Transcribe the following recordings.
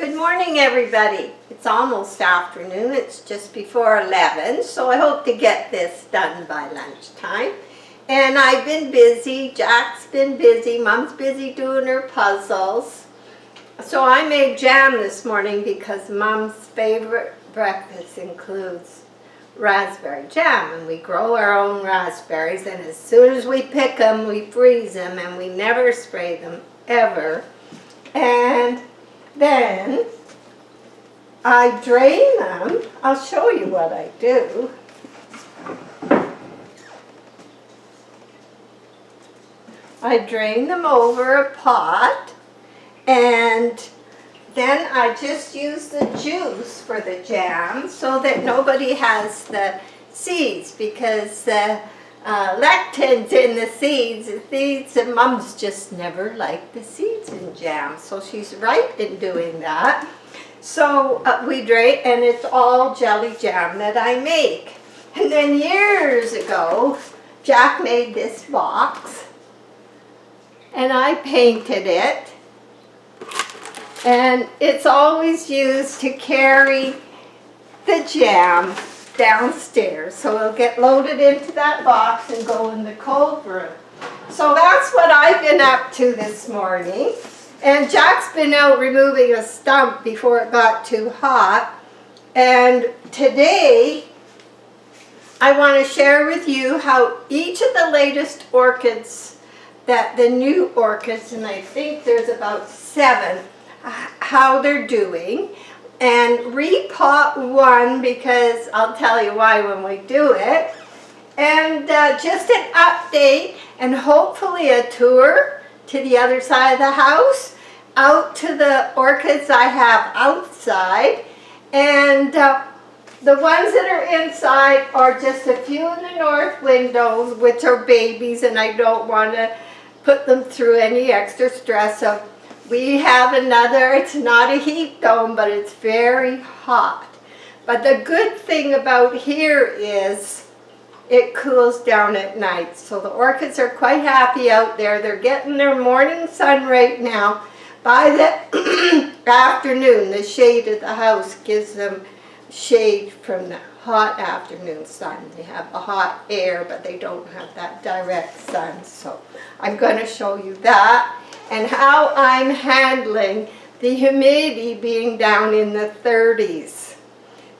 Good morning, everybody. It's almost afternoon. It's just before 11, so I hope to get this done by lunchtime. And I've been busy. Jack's been busy. Mom's busy doing her puzzles. So I made jam this morning because Mom's favorite breakfast includes raspberry jam, and we grow our own raspberries, and as soon as we pick them, we freeze them, and we never spray them ever. And then I drain them. I'll show you what I do. I drain them over a pot, and then I just use the juice for the jam so that nobody has the seeds, because the lectins in the seeds, and Mom's just never liked the seeds in jam, so she's right in doing that. So we drain, and it's all jelly jam that I make. And then years ago, Jack made this box, and I painted it. And it's always used to carry the jam downstairs. So it'll get loaded into that box and go in the cold room. So that's what I've been up to this morning. And Jack's been out removing a stump before it got too hot. And today, I want to share with you how each of the latest orchids, the new orchids, and I think there's about 7, how they're doing, and repot one, because I'll tell you why when we do it, and just an update and hopefully a tour to the other side of the house, out to the orchids I have outside, and the ones that are inside are just a few in the north windows, which are babies, and I don't want to put them through any extra stress. So we have another, it's not a heat dome, but it's very hot. But the good thing about here is it cools down at night. So the orchids are quite happy out there. They're getting their morning sun right now. By the afternoon, the shade of the house gives them shade from the hot afternoon sun. They have the hot air, but they don't have that direct sun. So I'm going to show you that, and how I'm handling the humidity being down in the 30s.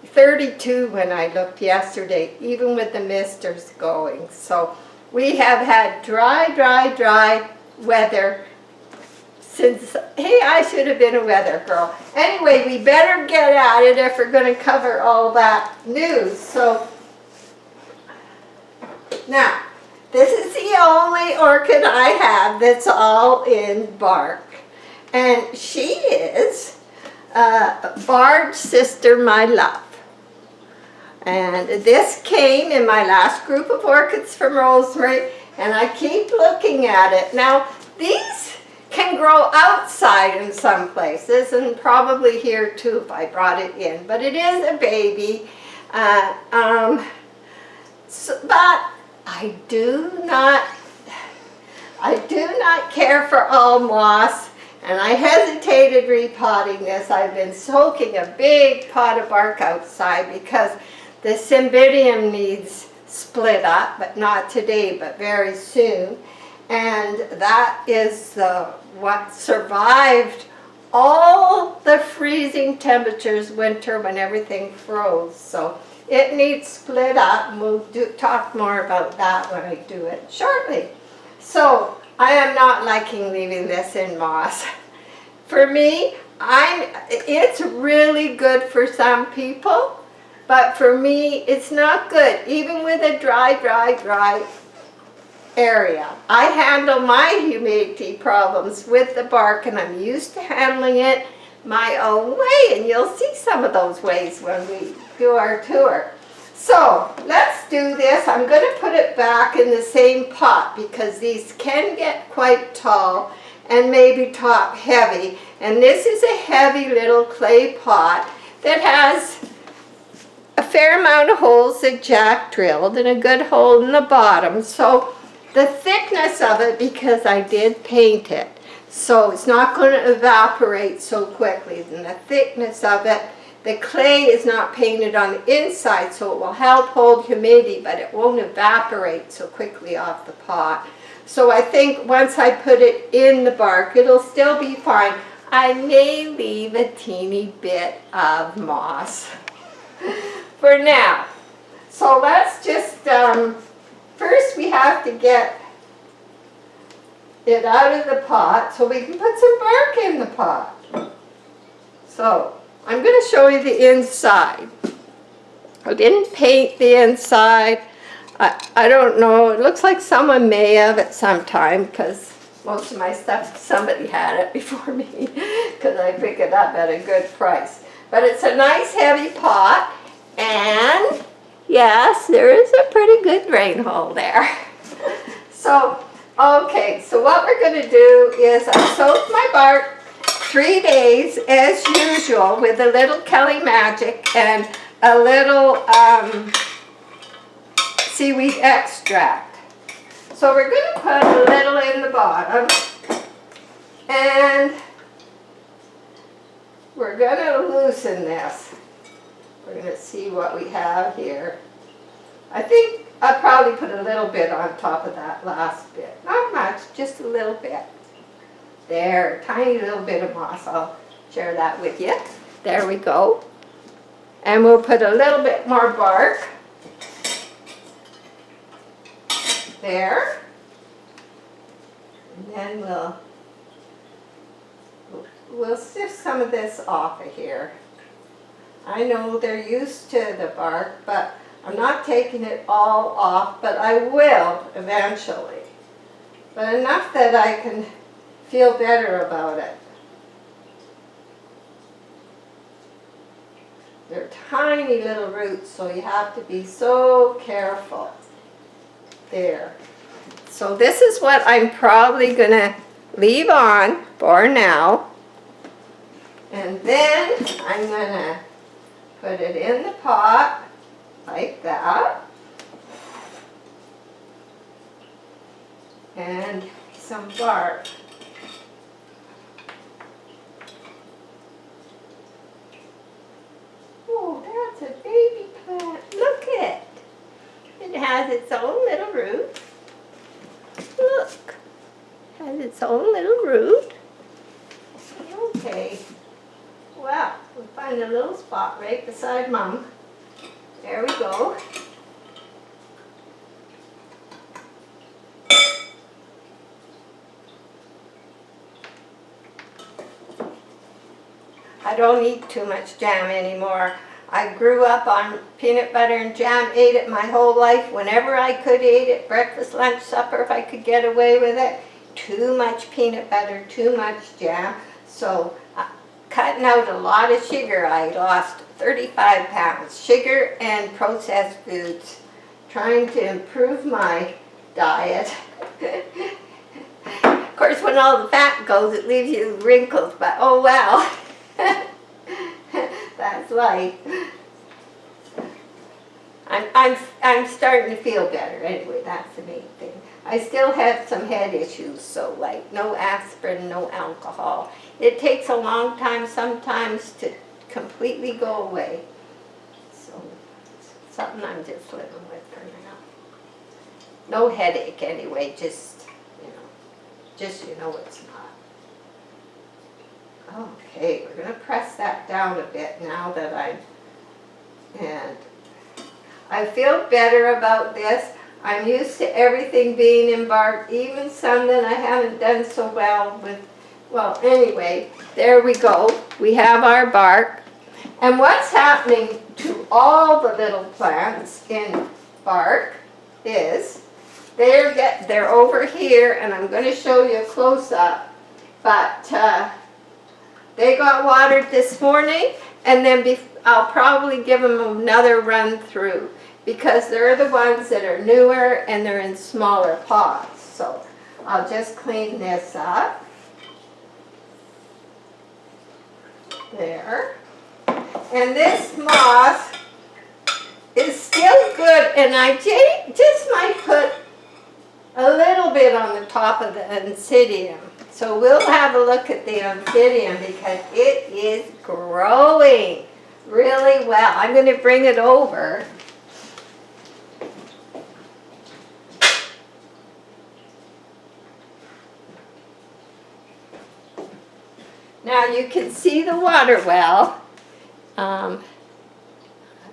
32 when I looked yesterday, even with the misters going. So we have had dry weather since, hey, I should have been a weather girl. Anyway, we better get at it if we're going to cover all that news. So now, this is the only orchid I have that's all in bark. And she is Bard's sister, my love. And this came in my last group of orchids from Rosemary, and I keep looking at it. Now, these can grow outside in some places, and probably here too if I brought it in. But it is a baby. But I do not care for all moss, and I hesitated repotting this. I've been soaking a big pot of bark outside because the cymbidium needs split up, but not today, but very soon. And that is what survived all the freezing temperatures winter when everything froze. So it needs split up, and we'll talk more about that when I do it shortly. So I am not liking leaving this in moss. For me, it's really good for some people, but for me, it's not good, even with a dry area. I handle my humidity problems with the bark, and I'm used to handling it my own way, and you'll see some of those ways when we do our tour. So let's do this. I'm going to put it back in the same pot because these can get quite tall and maybe top heavy, and this is a heavy little clay pot that has a fair amount of holes that Jack drilled and a good hole in the bottom. So the thickness of it, because I did paint it, So it's not going to evaporate so quickly. And the thickness of it, the clay is not painted on the inside, so it will help hold humidity, but it won't evaporate so quickly off the pot. So I think once I put it in the bark, it'll still be fine. I may leave a teeny bit of moss for now. So let's just, first we have to get it out of the pot so we can put some bark in the pot. So I'm going to show you the inside. I didn't paint the inside. I don't know, it looks like someone may have at some time because most of my stuff, somebody had it before me because I pick it up at a good price. But it's a nice heavy pot, and yes, there is a pretty good drain hole there. So, okay, so what we're going to do is I soaked my bark 3 days as usual with a little Kelly Magic and a little seaweed extract. So we're going to put a little in the bottom, and we're going to loosen this. We're going to see what we have here. I think I'll probably put a little bit on top of that last bit. Not much, just a little bit. There, tiny little bit of moss. I'll share that with you. There we go. And we'll put a little bit more bark. There. And then we'll sift some of this off of here. I know they're used to the bark, but I'm not taking it all off, but I will eventually. But enough that I can feel better about it. They're tiny little roots, so you have to be so careful. There. So this is what I'm probably going to leave on for now. And then I'm going to put it in the pot like that. And some bark. Oh, that's a baby plant. Look it. It has its own little root. Look. It has its own little root. Okay. Well, we'll find a little spot right beside Mom. There we go. I don't eat too much jam anymore. I grew up on peanut butter and jam, ate it my whole life. Whenever I could eat it, breakfast, lunch, supper, if I could get away with it. Too much peanut butter, too much jam. So cutting out a lot of sugar, I lost 35 pounds. Sugar and processed foods. Trying to improve my diet. Of course, when all the fat goes, it leaves you wrinkles, but oh well. That's life. I'm starting to feel better anyway. That's the main thing. I still have some head issues, so like no aspirin, no alcohol. It takes a long time sometimes to completely go away. So it's something I'm just living with for now. No headache anyway. Just you know it's not. Okay, we're going to press that down a bit now that and I feel better about this. I'm used to everything being in bark, even some that I haven't done so well with. Well, anyway, there we go. We have our bark. And what's happening to all the little plants in bark is they're over here, and I'm going to show you a close-up, but they got watered this morning, and then I'll probably give them another run through because they're the ones that are newer and they're in smaller pots. So I'll just clean this up. There. And this moss is still good, and I just might put a little bit on the top of the Oncidium So we'll have a look at the amphibian because it is growing really well. I'm going to bring it over. Now you can see the water well.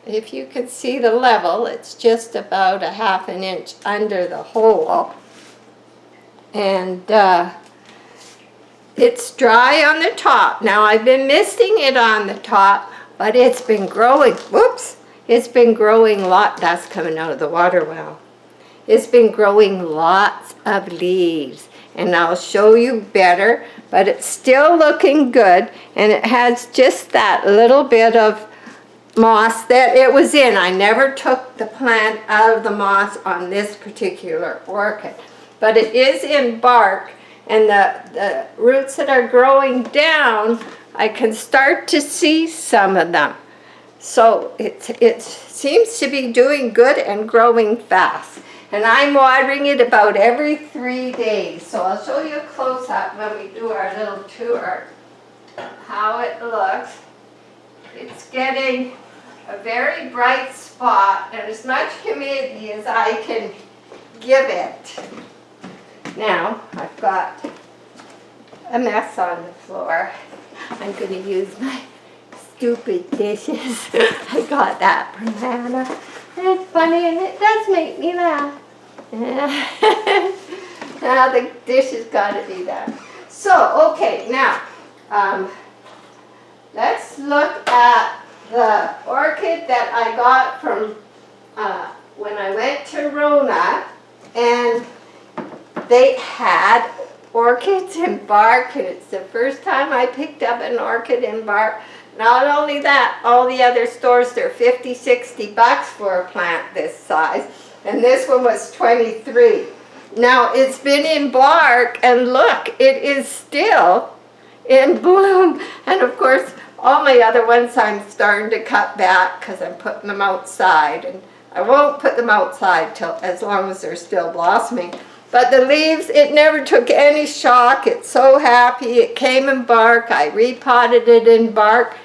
If you can see the level, it's just about a ½ an inch under the hole. And it's dry on the top. Now I've been misting it on the top, but it's been growing. Whoops! It's been growing that's coming out of the water well. It's been growing lots of leaves. And I'll show you better, but it's still looking good, and it has just that little bit of moss that it was in. I never took the plant out of the moss on this particular orchid, but it is in bark, and the roots that are growing down, I can start to see some of them. So it seems to be doing good and growing fast. And I'm watering it about every 3 days. So I'll show you a close-up when we do our little tour, how it looks. It's getting a very bright spot and as much humidity as I can give it. Now, I've got a mess on the floor. I'm going to use my stupid dishes. I got that from Hannah. It's funny and it does make me laugh. Now the dish has got to be that. So, okay, now let's look at the orchid that I got from when I went to Rona, and they had orchids in bark, and it's the first time I picked up an orchid in bark. Not only that, all the other stores, they're $50, $60 for a plant this size, and this one was $23. Now it's been in bark, and look, it is still in bloom. And of course, all my other ones I'm starting to cut back because I'm putting them outside, and I won't put them outside till as long as they're still blossoming. But the leaves, it never took any shock. It's so happy. It came in bark. I repotted it in bark.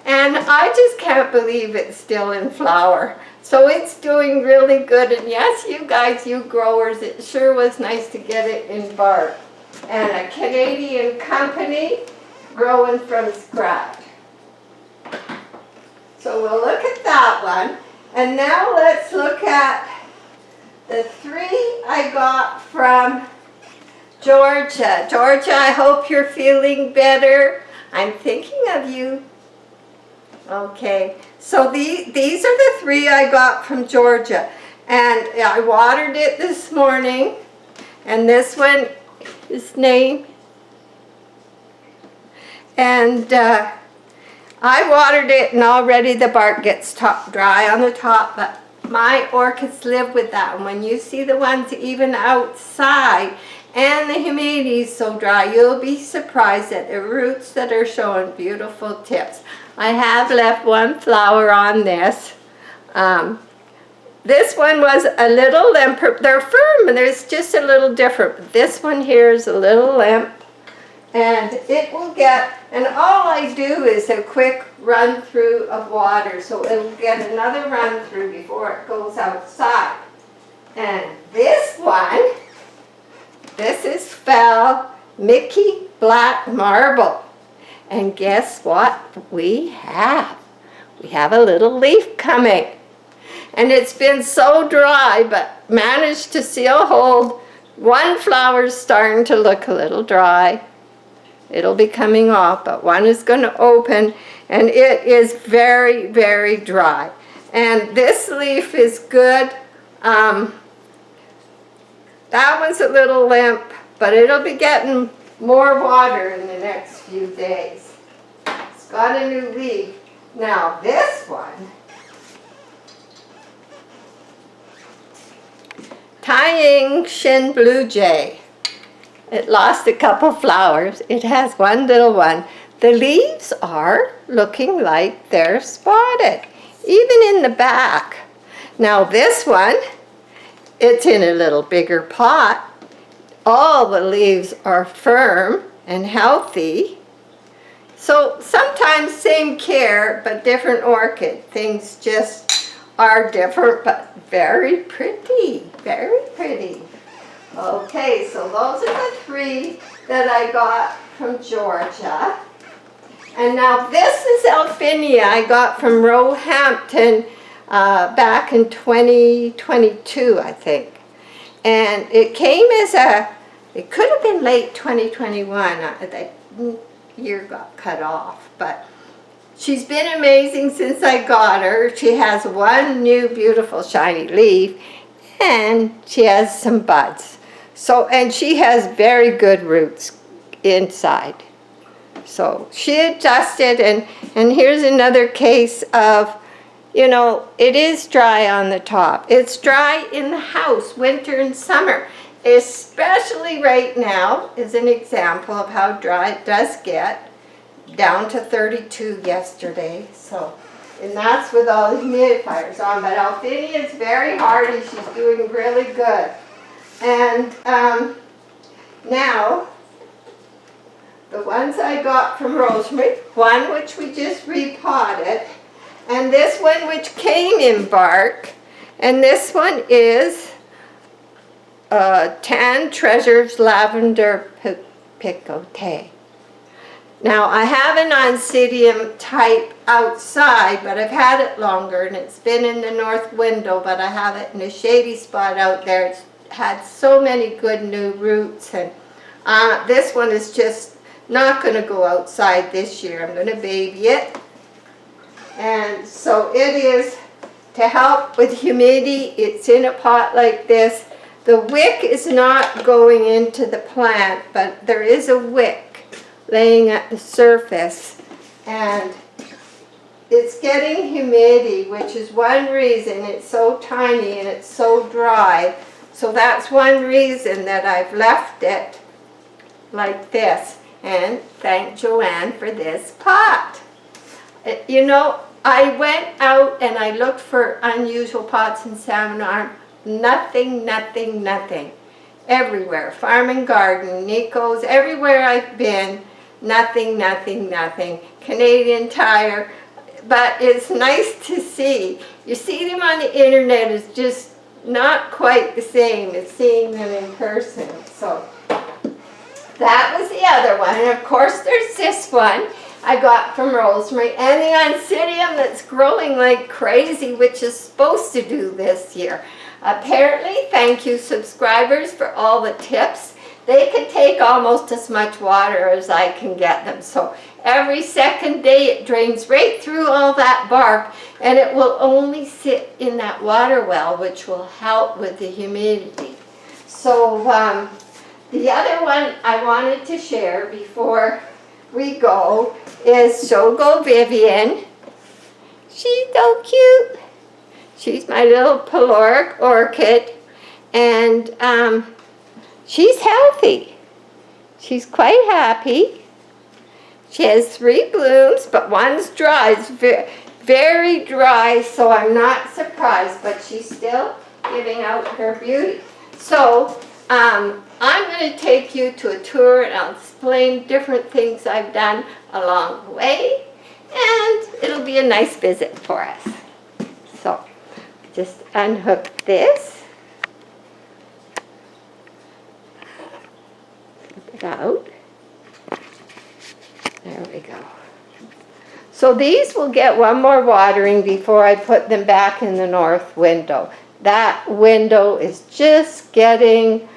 And I just can't believe it's still in flower. So it's doing really good. And yes, you guys, you growers, it sure was nice to get it in bark. And a Canadian company growing from scratch. So we'll look at that one. And now let's look at the 3 I got from Georgia. Georgia, I hope you're feeling better. I'm thinking of you. Okay, so these are the 3 I got from Georgia. And I watered it this morning. And this one is named. And I watered it, and already the bark gets dry on the top, but my orchids live with that. And when you see the ones even outside and the humidity is so dry, you'll be surprised at the roots that are showing beautiful tips. I have left one flower on this. This one was a little limp. They're firm and it's just a little different. But this one here is a little limp. And it will get, and all I do is a quick run through of water, so it will get another run through before it goes outside. And this one, this is Fel Mickey Black Marble. And guess what we have? We have a little leaf coming. And it's been so dry, but managed to seal hold. One flower's starting to look a little dry. It'll be coming off, but one is going to open, and it is very, very dry. And this leaf is good. That one's a little limp, but it'll be getting more water in the next few days. It's got a new leaf. Now this one, Tying Shin Blue Jay. It lost a couple flowers. It has one little one. The leaves are looking like they're spotted, even in the back. Now this one, it's in a little bigger pot. All the leaves are firm. and healthy. So sometimes same care, but different orchid. Things just are different, but very pretty, very pretty. Okay, so those are the 3 that I got from Georgia. And now this is Alphinia I got from Roehampton back in 2022, I think. And it came as it could have been late 2021. That year got cut off, but she's been amazing since I got her. She has 1 new beautiful shiny leaf, and she has some buds. So, and she has very good roots inside. So she adjusted, and here's another case of, you know, it is dry on the top. It's dry in the house, winter and summer. Especially right now is an example of how dry it does get. Down to 32 yesterday. So, and that's with all the humidifiers on. But Alphinia is very hardy. She's doing really good. And now, the ones I got from Rosemary, one which we just repotted, and this one which came in bark, and this one is Tan Treasures Lavender Picote. Now I have an Oncidium type outside, but I've had it longer, and it's been in the north window, but I have it in a shady spot out there. It's had so many good new roots, and this one is just not going to go outside this year. I'm going to baby it. And so it is to help with humidity. It's in a pot like this. The wick is not going into the plant, but there is a wick laying at the surface, and it's getting humidity, which is one reason it's so tiny and it's so dry. So that's one reason that I've left it like this. And thank Joanne for this pot. You know, I went out and I looked for unusual pots in Salmon Arm. Nothing, nothing, nothing. Everywhere. Farm and Garden, Nico's, everywhere I've been, nothing, nothing, nothing. Canadian Tire. But it's nice to see. You see them on the internet is just not quite the same as seeing them in person. So that was the other one. And of course there's this one I got from Rosemary, and the Oncidium that's growing like crazy, which is supposed to do this year. Apparently, thank you subscribers for all the tips. They can take almost as much water as I can get them. So every second day it drains right through all that bark, and it will only sit in that water well, which will help with the humidity. So the other one I wanted to share before we go is Shogo Vivian. She's so cute. She's my little peloric orchid, and she's healthy. She's quite happy. She has 3 blooms, but one's dry. It's very dry, so I'm not surprised, but she's still giving out her beauty. So I'm going to take you to a tour, and I'll explain different things I've done along the way, and it'll be a nice visit for us. So just unhook this, flip it out. There we go. So these will get one more watering before I put them back in the north window. That window is just getting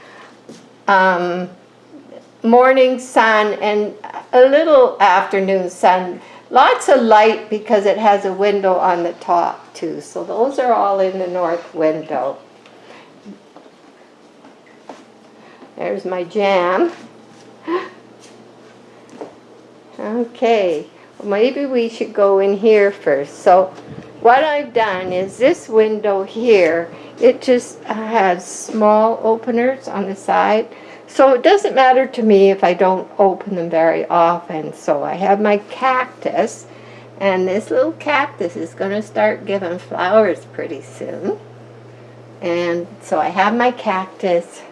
morning sun and a little afternoon sun. Lots of light because it has a window on the top too. So those are all in the north window. There's my jam. Okay, well, maybe we should go in here first. So what I've done is this window here, it just has small openers on the side. So it doesn't matter to me if I don't open them very often. So I have my cactus, and this little cactus is going to start giving flowers pretty soon. And so I have my cactus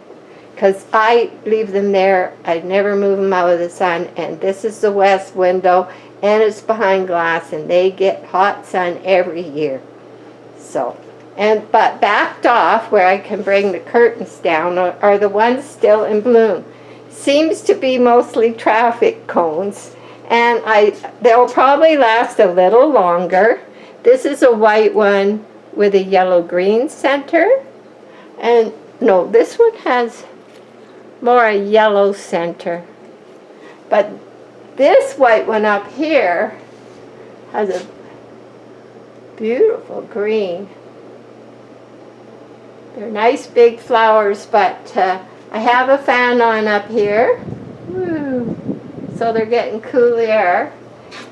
because I leave them there. I never move them out of the sun, and this is the west window, and it's behind glass, and they get hot sun every year. So, but backed off where I can bring the curtains down are the ones still in bloom. Seems to be mostly traffic cones, and they'll probably last a little longer. This is a white one with a yellow-green center, and no, this one has more a yellow center. But this white one up here has a beautiful green. They're nice big flowers, but I have a fan on up here. Woo. So they're getting cool air.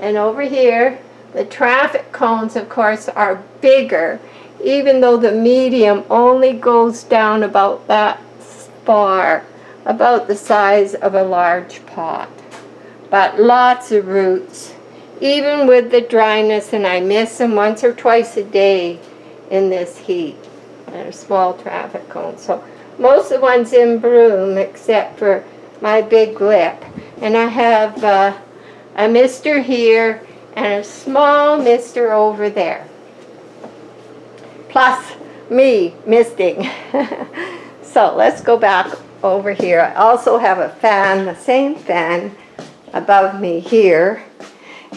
And over here, the traffic cones, of course, are bigger, even though the medium only goes down about that far, about the size of a large pot. But lots of roots, even with the dryness, and I miss them once or twice a day in this heat. They're small traffic cones. So most of the ones in bloom except for my big lip. And I have a mister here and a small mister over there. Plus me misting. So let's go back over here. I also have a fan, the same fan above me here.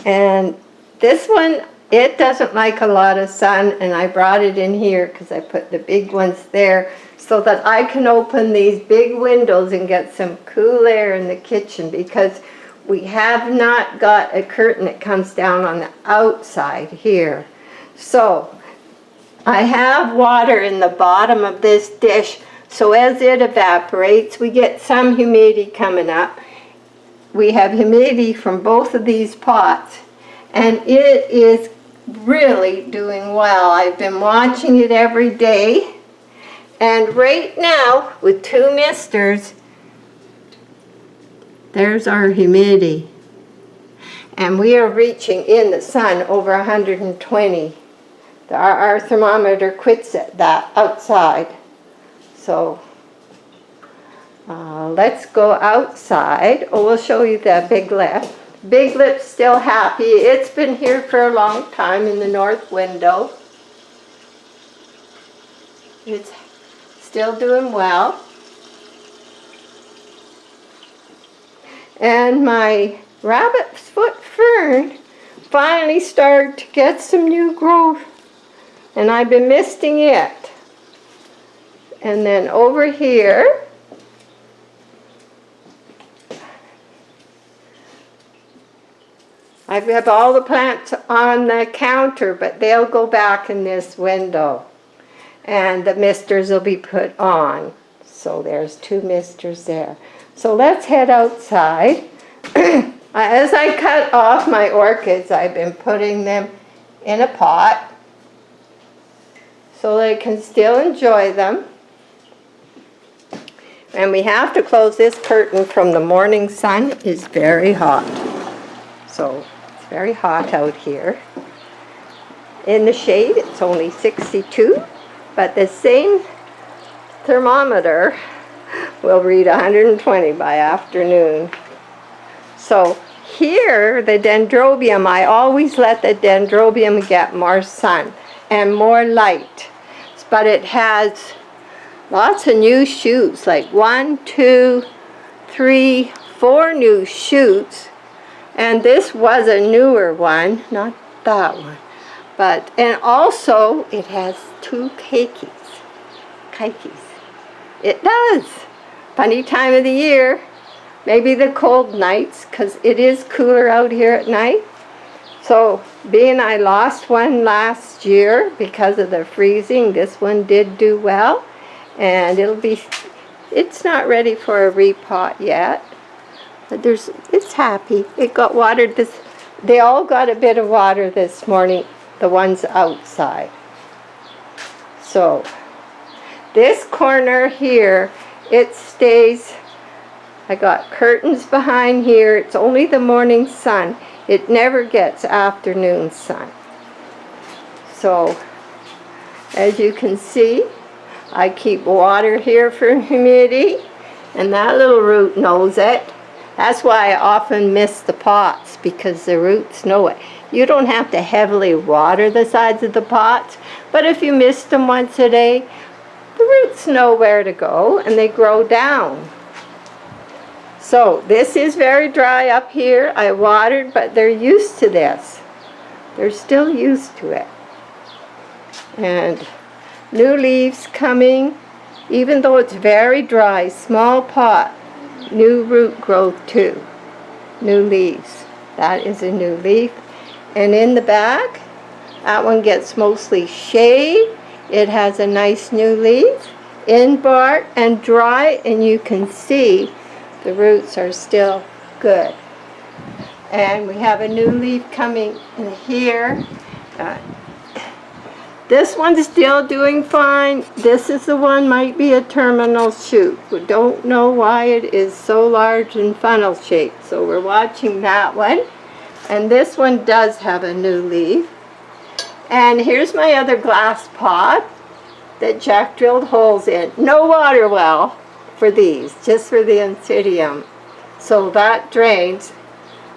And this one, it doesn't like a lot of sun, and I brought it in here because I put the big ones there so that I can open these big windows and get some cool air in the kitchen, because we have not got a curtain that comes down on the outside here. So I have water in the bottom of this dish, so as it evaporates, we get some humidity coming up. We have humidity from both of these pots, and it is really doing well. I've been watching it every day, and right now with two misters, there's our humidity, and we are reaching in the sun over 120. Our thermometer quits at that outside. So let's go outside. Oh, we'll show you the big lip. Big lip's still happy. It's been here for a long time in the north window. It's still doing well. And my rabbit's foot fern finally started to get some new growth, and I've been misting it. And then over here, I have all the plants on the counter, but they'll go back in this window, and the misters will be put on. So there's two misters there. So let's head outside. As I cut off my orchids, I've been putting them in a pot so they can still enjoy them. And we have to close this curtain from the morning sun. It's very hot. So it's very hot out here. In the shade, it's only 62, but the same thermometer will read 120 by afternoon. So here, the dendrobium, I always let the dendrobium get more sun and more light. But it has lots of new shoots, like 1, 2, 3, 4 new shoots. And this was a newer one, not that one. But, and also it has 2 keikis. It does. Funny time of the year. Maybe the cold nights, because it is cooler out here at night. So, being I lost one last year because of the freezing, this one did do well. And it's not ready for a repot yet. But it's happy. It got watered they all got a bit of water this morning, the ones outside. So, this corner here, it stays. I got curtains behind here. It's only the morning sun. It never gets afternoon sun. So, as you can see, I keep water here for humidity. And that little root knows it. That's why I often miss the pots, because the roots know it. You don't have to heavily water the sides of the pots, but if you mist them once a day, the roots know where to go and they grow down. So this is very dry up here. I watered, but they're used to this. They're still used to it. And new leaves coming, even though it's very dry, small pot, new root growth too. New leaves. That is a new leaf. And in the back, that one gets mostly shade. It has a nice new leaf, in bark and dry, and you can see the roots are still good. And we have a new leaf coming in here. This one's still doing fine. This is the one, might be a terminal shoot. We don't know why it is so large and funnel shaped. So we're watching that one. And this one does have a new leaf. And here's my other glass pot that Jack drilled holes in. No water well for these, just for the Oncidium. So that drains.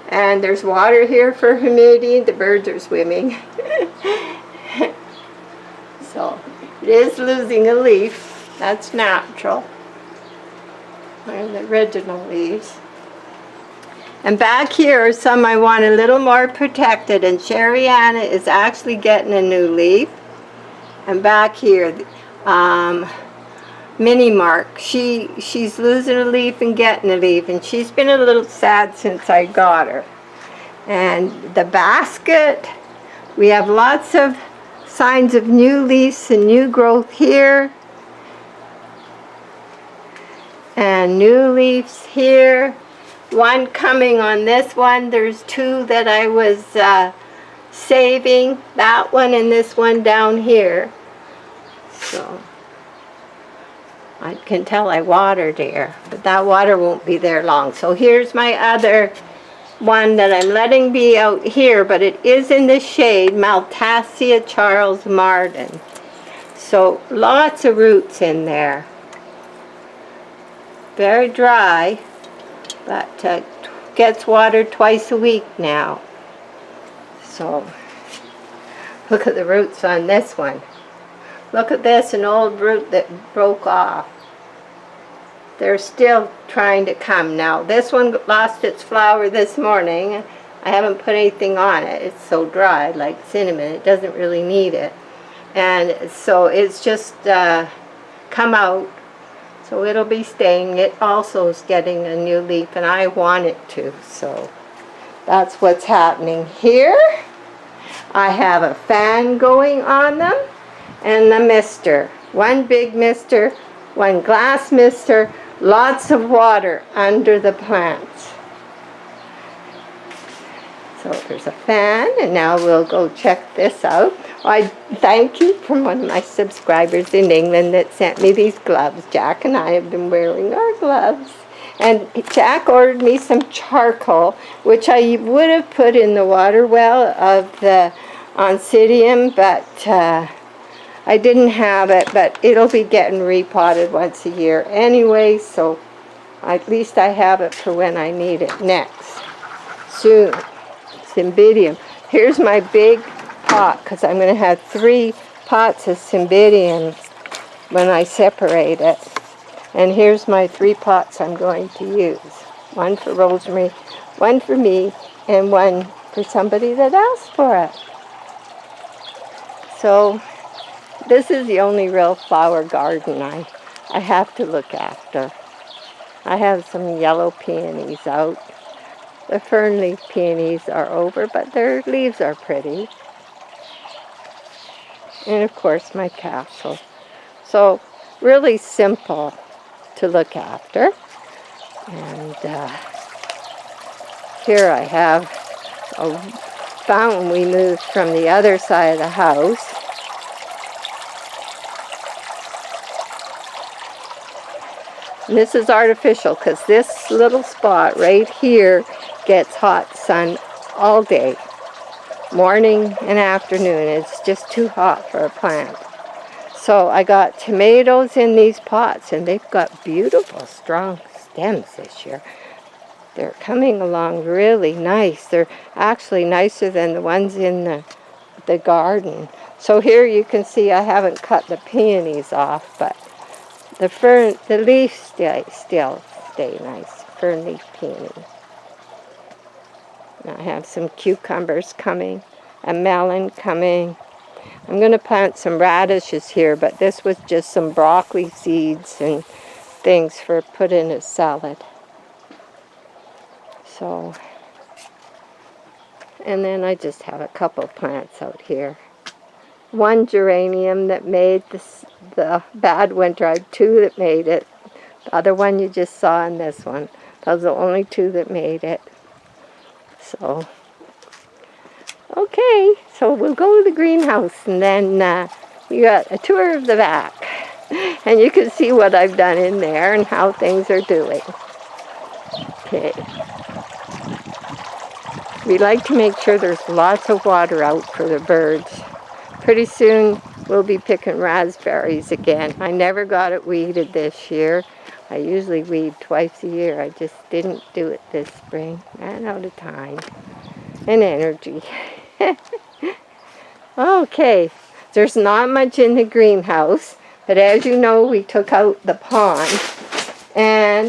And there's water here for humidity. The birds are swimming. So it is losing a leaf. That's natural. One of the original leaves. And back here are some I want a little more protected. And Sherry Anna is actually getting a new leaf. And back here, Minnie Mark, she's losing a leaf and getting a leaf. And she's been a little sad since I got her. And the basket, we have lots of signs of new leaves and new growth here. And new leaves here. One coming on this one. There's two that I was saving. That one and this one down here. So I can tell I watered here, but that water won't be there long. So here's my other one that I'm letting be out here, but it is in the shade, Maltassia Charles Marden. So lots of roots in there. Very dry, but gets watered twice a week now. So look at the roots on this one. Look at this, an old root that broke off. They're still trying to come now. This one lost its flower this morning. I haven't put anything on it. It's so dry, like cinnamon. It doesn't really need it. And so it's just come out. So it'll be staying. It also is getting a new leaf, and I want it to. So that's what's happening here. I have a fan going on them and the mister. One big mister, one glass mister. Lots of water under the plants. So there's a fan, and now we'll go check this out. I thank you from one of my subscribers in England that sent me these gloves. Jack and I have been wearing our gloves. And Jack ordered me some charcoal, which I would have put in the water well of the Oncidium, but I didn't have it, but it'll be getting repotted once a year anyway, so at least I have it for when I need it next. Soon. Cymbidium. Here's my big pot, because I'm going to have 3 pots of Cymbidium when I separate it. And here's my 3 pots I'm going to use. One for Rosemary, one for me, and one for somebody that asked for it. So this is the only real flower garden I have to look after. I have some yellow peonies out. The fern leaf peonies are over, but their leaves are pretty. And of course my castle. So really simple to look after. And here I have a fountain we moved from the other side of the house. And this is artificial because this little spot right here gets hot sun all day, morning and afternoon. It's just too hot for a plant. So I got tomatoes in these pots, and they've got beautiful, strong stems this year. They're coming along really nice. They're actually nicer than the ones in the garden. So here you can see I haven't cut the peonies off, but the leaves still stay nice. Fern leaf peony. And I have some cucumbers coming, a melon coming. I'm going to plant some radishes here, but this was just some broccoli seeds and things for put in a salad. So, and then I just have a couple plants out here. One geranium that made the bad winter. I had two that made it. The other one you just saw in this one. Those are the only two that made it. So, okay, so we'll go to the greenhouse, and then we got a tour of the back. And you can see what I've done in there and how things are doing. Okay. We like to make sure there's lots of water out for the birds. Pretty soon we'll be picking raspberries again. I never got it weeded this year. I usually weed twice a year. I just didn't do it this spring. Ran out of time and energy. Okay, there's not much in the greenhouse, but as you know, we took out the pond, and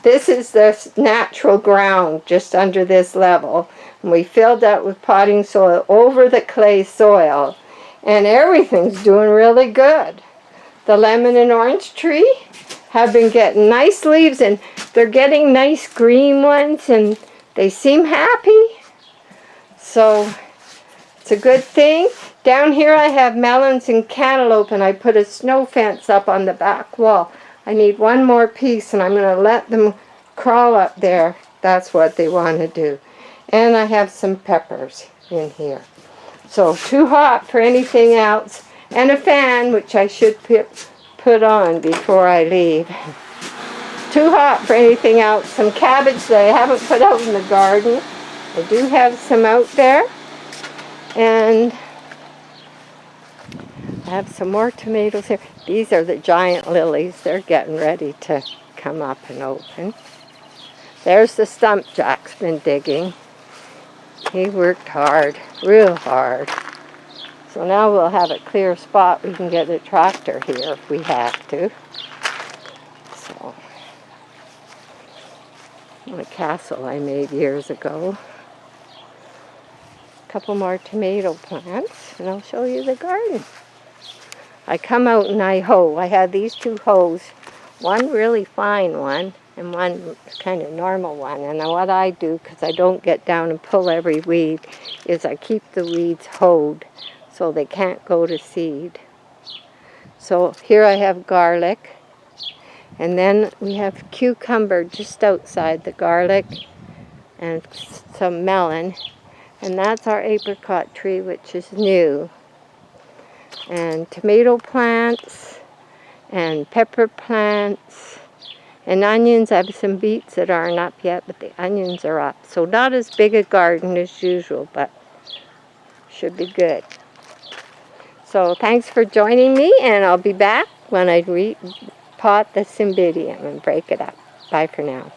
this is the natural ground just under this level. And we filled that with potting soil over the clay soil, and everything's doing really good. The lemon and orange tree have been getting nice leaves, and they're getting nice green ones, and they seem happy. So it's a good thing. Down here I have melons and cantaloupe, and I put a snow fence up on the back wall. I need one more piece, and I'm going to let them crawl up there. That's what they want to do. And I have some peppers in here. So too hot for anything else. And a fan, which I should put on before I leave. Too hot for anything else. Some cabbage that I haven't put out in the garden. I do have some out there. And I have some more tomatoes here. These are the giant lilies. They're getting ready to come up and open. There's the stump Jack's been digging. He worked hard, real hard. So now we'll have a clear spot. We can get a tractor here if we have to. So, a castle I made years ago. A couple more tomato plants, and I'll show you the garden. I come out and I hoe. I have these two hoes, one really fine one and one kind of normal one. And what I do, because I don't get down and pull every weed, is I keep the weeds hoed so they can't go to seed. So here I have garlic, and then we have cucumber just outside the garlic, and some melon, and that's our apricot tree, which is new. And tomato plants, and pepper plants, and onions. I have some beets that aren't up yet, but the onions are up. So not as big a garden as usual, but should be good. So thanks for joining me, and I'll be back when I repot the cymbidium and break it up. Bye for now.